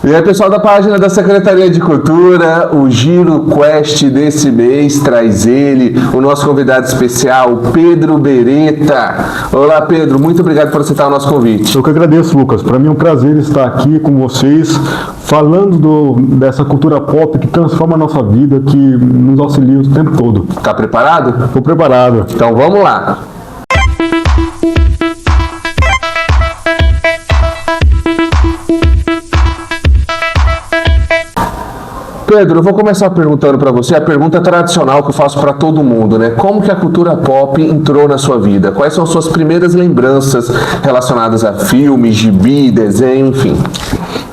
E aí, pessoal da página da Secretaria de Cultura, o Giro Quest desse mês traz ele, o nosso convidado especial, Pedro Beretta. Olá, Pedro, muito obrigado por aceitar o nosso convite. Eu que agradeço, Lucas. Para mim é um prazer estar aqui com vocês, falando dessa cultura pop que transforma a nossa vida, que nos auxilia o tempo todo. Tá preparado? Estou preparado. Então vamos lá. Pedro, eu vou começar perguntando para você a pergunta tradicional que eu faço para todo mundo, né? Como que a cultura pop entrou na sua vida? Quais são as suas primeiras lembranças relacionadas a filmes, gibi, desenho, enfim?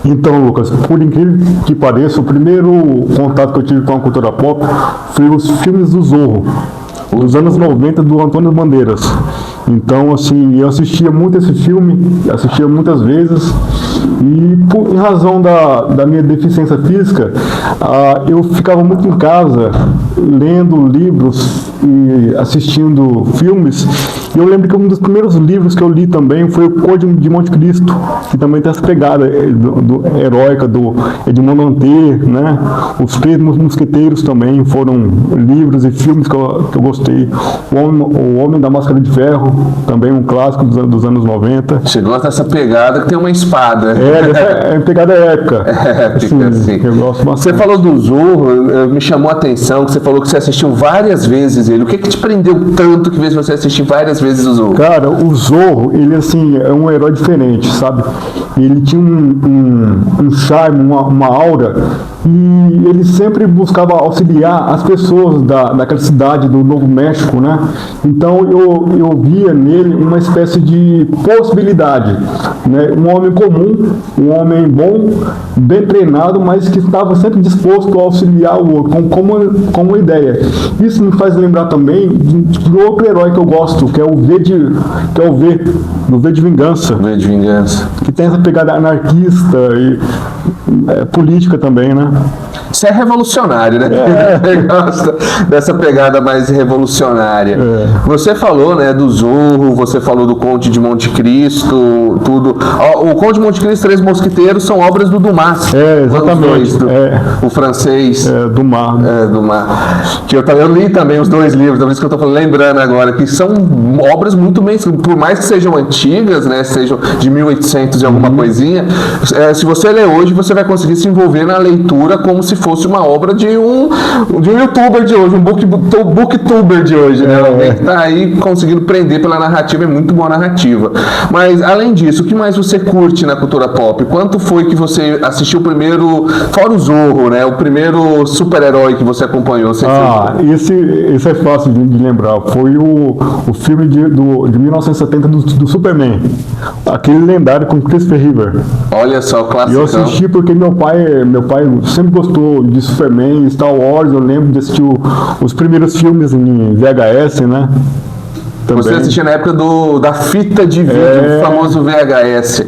Então, Lucas, por incrível que pareça, o primeiro contato que eu tive com a cultura pop foi os filmes do Zorro, dos anos 90, do Antônio Bandeiras. Então, assim, eu assistia muito esse filme, assistia muitas vezes, e em razão da minha deficiência física, eu ficava muito em casa, lendo livros e assistindo filmes. E eu lembro que um dos primeiros livros que eu li também foi o Conde de Monte Cristo, que também tem essa pegada heróica do Edmond Dantès, né? Os Três Mosqueteiros também foram livros e filmes que eu gostei. O Homem da Máscara de Ferro, também um clássico dos anos 90. Você gosta dessa pegada que tem uma espada. É pegada épica. Fica assim. Eu gosto bastante. Você falou do Zorro, me chamou a atenção que você falou que você assistiu várias vezes ele. O que te prendeu tanto que fez você assistir várias vezes o Zorro? Cara, o Zorro, ele assim, é um herói diferente, sabe? Ele tinha um charme, uma aura, e ele sempre buscava auxiliar as pessoas daquela cidade do Novo México, né? Então eu via nele uma espécie de possibilidade, né? Um homem comum, um homem bom, bem treinado, mas que estava sempre disposto a auxiliar o outro, com uma ideia. Isso me faz lembrar também de outro herói que eu gosto, que é o V, do V de Vingança. V de Vingança. Que tem essa pegada anarquista e política também, né? Você é revolucionário, né? Você gosta dessa pegada mais revolucionária. Você falou, né, do Zorro, você falou do Conde de Monte Cristo, tudo. O Conde de Monte Cristo e Três Mosqueteiros são obras do Dumas. Exatamente. O francês. Dumas. Dumas. Que eu li também os dois livros, da vez que eu estou lembrando agora, que são obras muito bem, por mais que sejam antigas, né, sejam de 1800 e alguma coisinha, se você ler hoje, você vai conseguir se envolver na leitura como se fosse uma obra de um youtuber de hoje, um booktuber de hoje, né? Alguém que tá aí conseguindo prender pela narrativa, é muito boa a narrativa. Mas, além disso, o que mais você curte na cultura pop? Quanto foi que você assistiu primeiro, fora o Zorro, né? O primeiro super-herói que você acompanhou? Esse é fácil de lembrar. Foi o filme de 1970 do Superman. Aquele lendário com Christopher Reeve. Olha só, o clássico. Eu assisti porque meu pai sempre gostou de Superman, Star Wars. Eu lembro de assistir os primeiros filmes em VHS, né? Também. Você assistia na época da fita de vídeo, o famoso VHS.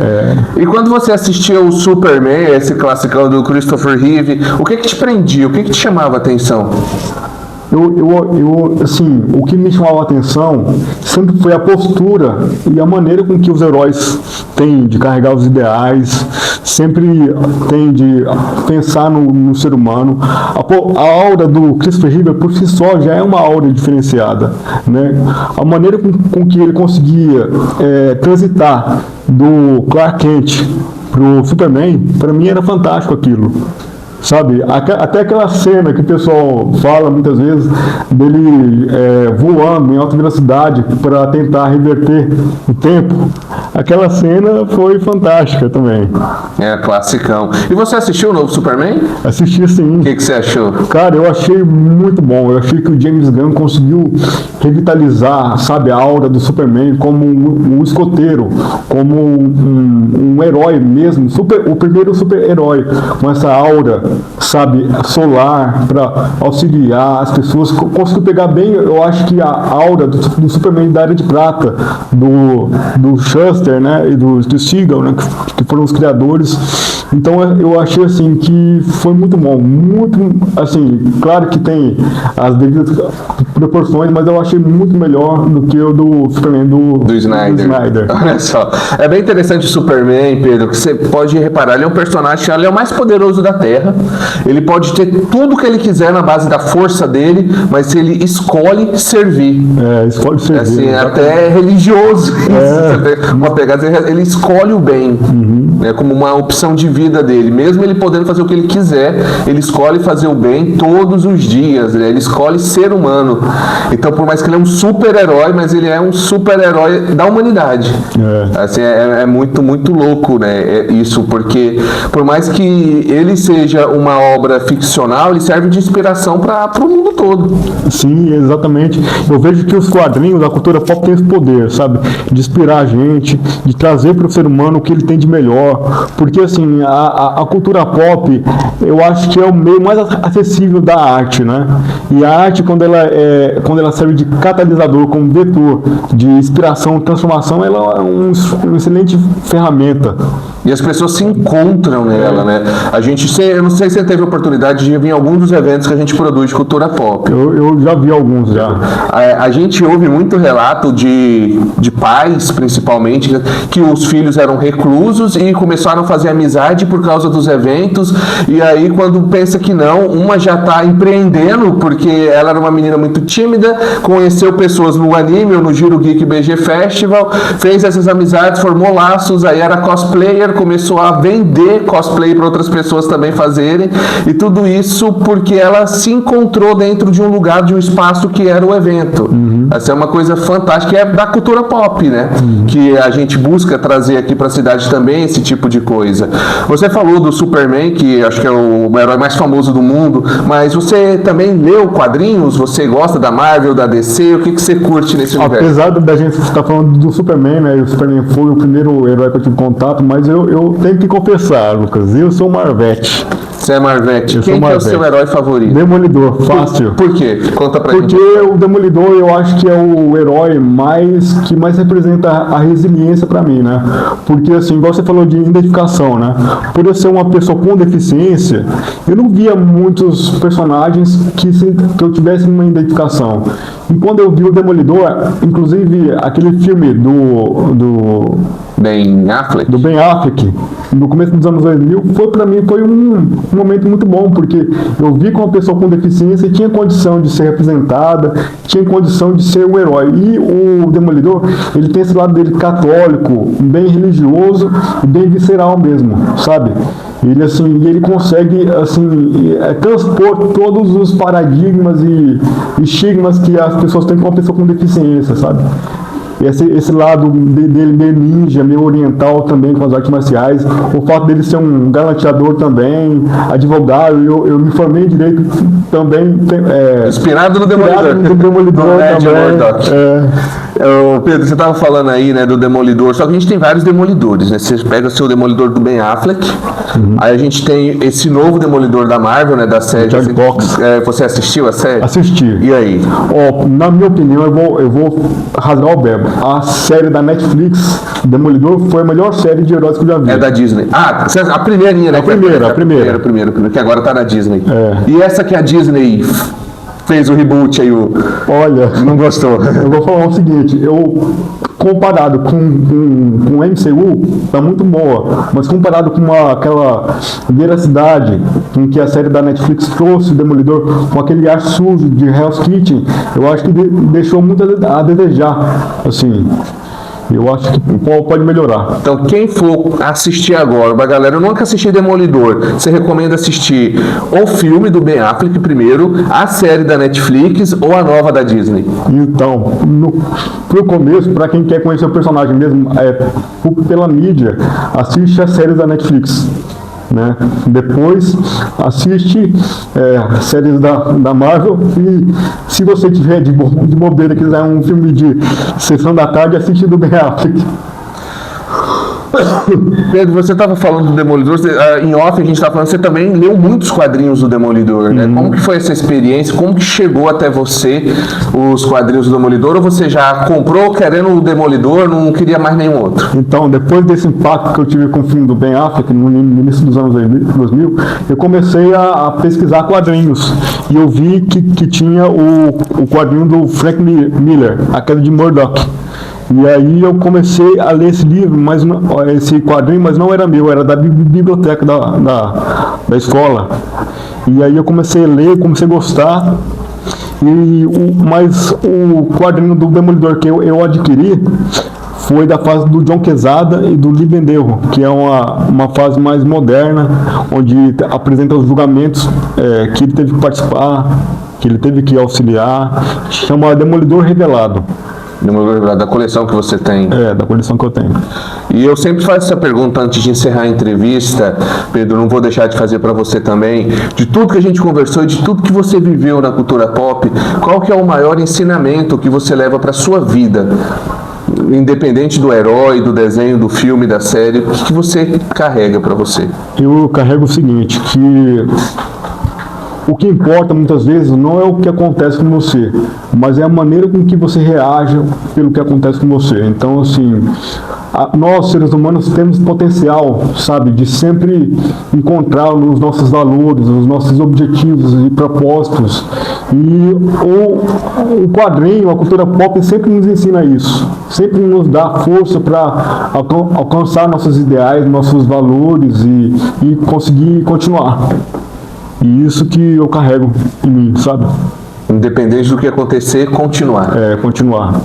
E quando você assistia o Superman, esse classicão do Christopher Reeve, o que te prendia? O que te chamava a atenção? Assim, o que me chamava a atenção sempre foi a postura e a maneira com que os heróis têm de carregar os ideais, sempre têm de pensar no ser humano. A aura do Christopher Reeve por si só já é uma aura diferenciada, né? A maneira com que ele conseguia transitar do Clark Kent pro Superman, para mim era fantástico aquilo. Sabe, até aquela cena que o pessoal fala muitas vezes dele voando em alta velocidade para tentar reverter o tempo, aquela cena foi fantástica também. Classicão. E você assistiu o novo Superman? Assisti, sim. O que você achou? Cara, eu achei muito bom. Eu achei que o James Gunn conseguiu revitalizar, sabe, a aura do Superman como um escoteiro, como um herói mesmo, o primeiro super-herói, com essa aura, sabe, solar, para auxiliar as pessoas. Conseguiu pegar bem, eu acho que a aura do Superman da Era de Prata, do Shuster, né, e do Siegel, né, que foram os criadores, Então eu achei assim que foi muito bom, muito assim, claro que tem as devidas proporções, mas eu achei muito melhor do que o do Superman do Snyder. Olha só, é bem interessante o Superman, Pedro, que você pode reparar, ele é um personagem, ele é o mais poderoso da Terra, ele pode ter tudo que ele quiser na base da força dele, mas ele escolhe servir. Escolhe servir. Assim, é até religioso isso, uma pegada, ele escolhe o bem, né, como uma opção de vida dele, mesmo ele podendo fazer o que ele quiser, ele escolhe fazer o bem todos os dias, né? Ele escolhe ser humano. Então, por mais que ele é um super-herói, mas ele é um super-herói da humanidade. Assim, é muito, muito louco, né? Isso, porque por mais que ele seja uma obra ficcional, ele serve de inspiração para o mundo todo. Sim, exatamente. Eu vejo que os quadrinhos, a cultura pop tem esse poder, sabe? De inspirar a gente, de trazer para o ser humano o que ele tem de melhor. Porque, assim, a cultura pop, eu acho que é o meio mais acessível da arte, né? E a arte, quando ela serve de catalisador, como vetor de inspiração, transformação, ela é uma excelente ferramenta. E as pessoas se encontram nela, né? Eu não sei se você teve a oportunidade de vir em alguns dos eventos que a gente produz de cultura pop. Eu já vi alguns, já. A gente ouve muito relato de pais, principalmente, que os filhos eram reclusos e começaram a fazer amizade por causa dos eventos, e aí quando pensa que não, uma já está empreendendo, porque ela era uma menina muito tímida, conheceu pessoas no anime ou no Giro Geek BG Festival, fez essas amizades, formou laços, aí era cosplayer, começou a vender cosplay para outras pessoas também fazerem, e tudo isso porque ela se encontrou dentro de um lugar, de um espaço que era o evento. Essa é uma coisa fantástica, é da cultura pop, né? Que a gente busca trazer aqui para a cidade também esse tipo de coisa. Você falou do Superman, que acho que é o herói mais famoso do mundo, mas você também leu quadrinhos? Você gosta da Marvel, da DC? O que você curte nesse universo? Apesar da gente estar falando do Superman, né? O Superman foi o primeiro herói que eu tive contato, mas eu tenho que confessar, Lucas, eu sou Marvete. Você é Marvete. Quem que é o seu herói favorito? Demolidor, fácil. Por quê? Conta pra gente. Porque o Demolidor eu acho que é o herói que mais representa a resiliência pra mim, né? Porque assim, igual você falou de identificação, né? Por eu ser uma pessoa com deficiência, eu não via muitos personagens que eu tivesse uma identificação. E quando eu vi o Demolidor, inclusive aquele filme do Ben Affleck, no começo dos anos 2000, foi um momento muito bom, porque eu vi que uma pessoa com deficiência tinha condição de ser representada, tinha condição de ser um herói. E o Demolidor, ele tem esse lado dele católico, bem religioso e bem visceral mesmo, sabe? Ele consegue assim, transpor todos os paradigmas e estigmas que as pessoas têm com uma pessoa com deficiência, sabe? Esse lado dele meio ninja, meio oriental também com as artes marciais, o fato dele ser um galanteador também, advogado, eu me formei em direito também. Inspirado no Demolidor. Pedro, você estava falando aí, né, do Demolidor, só que a gente tem vários Demolidores, né? Você pega o seu Demolidor do Ben Affleck, aí a gente tem esse novo Demolidor da Marvel, né, da série. Você assistiu a série? Assisti. E aí? Na minha opinião, eu vou rasgar o verbo. A série da Netflix, Demolidor, foi a melhor série de heróis que eu já vi. É da Disney. A primeirinha, né? A primeira, que agora tá na Disney. E essa que a Disney fez o reboot aí, olha, não gostou? Eu vou falar o seguinte, comparado com o MCU, tá muito boa, mas comparado com aquela veracidade com que a série da Netflix trouxe o Demolidor, com aquele ar sujo de Hell's Kitchen, eu acho que deixou muito a desejar, assim. Eu acho que pode melhorar. Então, quem for assistir agora, galera, eu nunca assisti Demolidor, você recomenda assistir o filme do Ben Affleck primeiro, a série da Netflix ou a nova da Disney? Então, pro começo, para quem quer conhecer o personagem mesmo, pela mídia, assiste as séries da Netflix. Né? Depois assiste séries da Marvel e se você tiver de bobeira quiser um filme de sessão da tarde, assiste do Ben Affleck. Pedro, você estava falando do Demolidor, em off a gente estava falando, você também leu muitos quadrinhos do Demolidor, né? Como que foi essa experiência? Como que chegou até você os quadrinhos do Demolidor? Ou você já comprou querendo o Demolidor, não queria mais nenhum outro? Então, depois desse impacto que eu tive com o filme do Ben Affleck, no início dos anos 2000, eu comecei a pesquisar quadrinhos. E eu vi que tinha o quadrinho do Frank Miller, A Queda de Murdoch. E aí eu comecei a ler esse livro, esse quadrinho, mas não era meu, era da biblioteca da escola. E aí eu comecei a ler, comecei a gostar. Mas o quadrinho do Demolidor que eu adquiri foi da fase do John Quesada e do Lee Benderro, que é uma fase mais moderna, onde apresenta os julgamentos que ele teve que participar, que ele teve que auxiliar, chama Demolidor Revelado. Da coleção que você tem. Da coleção que eu tenho. E eu sempre faço essa pergunta antes de encerrar a entrevista, Pedro, não vou deixar de fazer para você também, de tudo que a gente conversou e de tudo que você viveu na cultura pop, qual que é o maior ensinamento que você leva para sua vida? Independente do herói, do desenho, do filme, da série, o que você carrega para você? Eu carrego o seguinte, que o que importa muitas vezes não é o que acontece com você, mas é a maneira com que você reage pelo que acontece com você. Então, assim, nós, seres humanos, temos potencial, sabe, de sempre encontrar os nossos valores, os nossos objetivos e propósitos. E o quadrinho, a cultura pop sempre nos ensina isso. Sempre nos dá força para alcançar nossos ideais, nossos valores e conseguir continuar. E isso que eu carrego em mim, sabe? Independente do que acontecer, continuar. Continuar.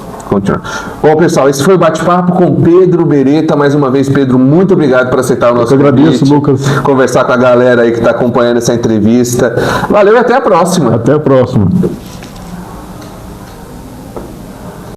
Bom, pessoal, esse foi o bate-papo com Pedro Beretta. Mais uma vez, Pedro, muito obrigado por aceitar o nosso convite. Eu agradeço, Lucas. Conversar com a galera aí que está acompanhando essa entrevista. Valeu e até a próxima. Até a próxima.